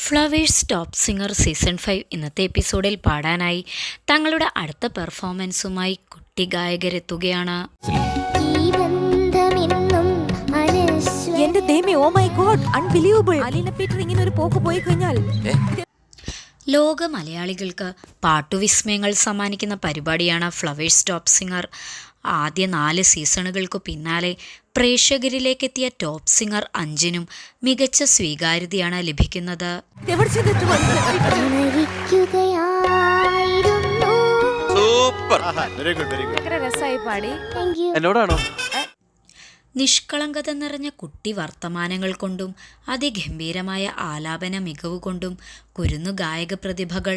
Flowers top singer season 5 ഇന്നത്തെ എപ്പിസോഡിൽ പാടാനായി തങ്ങളുടെ അടുത്ത പെർഫോമൻസുമായി കുട്ടി ഗായകരെത്തുകയാണ്. എന്റെ ദൈവമേ, oh my god, unbelievable. Aleena Peter ഇങ്ങനെ ഒരു പോക്ക് പോയി കഴിഞ്ഞാൽ ലോക മലയാളികൾക്ക് പാട്ടുവിസ്മയങ്ങൾ സമ്മാനിക്കുന്ന പരിപാടിയാണ് ഫ്ലവേഴ്സ് ടോപ്പ് സിംഗർ. ആദ്യ 4 സീസണുകൾക്കു പിന്നാലെ പ്രേക്ഷകരിലേക്കെത്തിയ ടോപ്പ് സിംഗർ 5നും മികച്ച സ്വീകാര്യതയാണ് ലഭിക്കുന്നത്. നിഷ്കളങ്കത നിറഞ്ഞ കുട്ടി വർത്തമാനങ്ങൾ കൊണ്ടും അതിഗംഭീരമായ ആലാപന മികവ് കൊണ്ടും കുരുന്നു ഗായക പ്രതിഭകൾ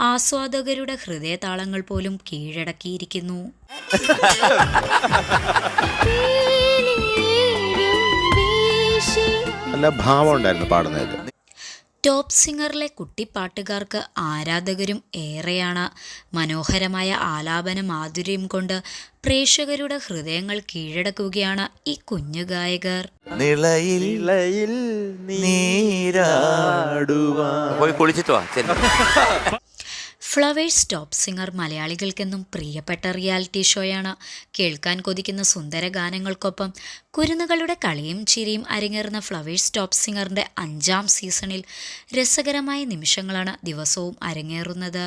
ആസ്വാദകരുടെ ഹൃദയതാളങ്ങൾ പോലും കീഴടക്കിയിരിക്കുന്നു. നല്ല ഭാവം ഉണ്ടായിരുന്നു പാടുന്നത്. ടോപ്പ് സിംഗറിലെ കുട്ടിപ്പാട്ടുകാർക്ക് ആരാധകരും ഏറെയാണ്. മനോഹരമായ ആലാപന മാധുര്യം കൊണ്ട് പ്രേക്ഷകരുടെ ഹൃദയങ്ങൾ കീഴടക്കുകയാണ് ഈ കുഞ്ഞു ഗായകർ. ഫ്ലവേഴ്സ് ടോപ്പ് സിംഗർ മലയാളികൾക്കെന്നും പ്രിയപ്പെട്ട റിയാലിറ്റി ഷോയാണ്. കേൾക്കാൻ കൊതിക്കുന്ന സുന്ദര ഗാനങ്ങൾക്കൊപ്പം കുരുന്നുകളുടെ കളിയും ചിരിയും അരങ്ങേറുന്ന ഫ്ലവേഴ്സ് ടോപ്പ് സിംഗറിൻ്റെ 5ാം സീസണിൽ രസകരമായ നിമിഷങ്ങളാണ് ദിവസവും അരങ്ങേറുന്നത്.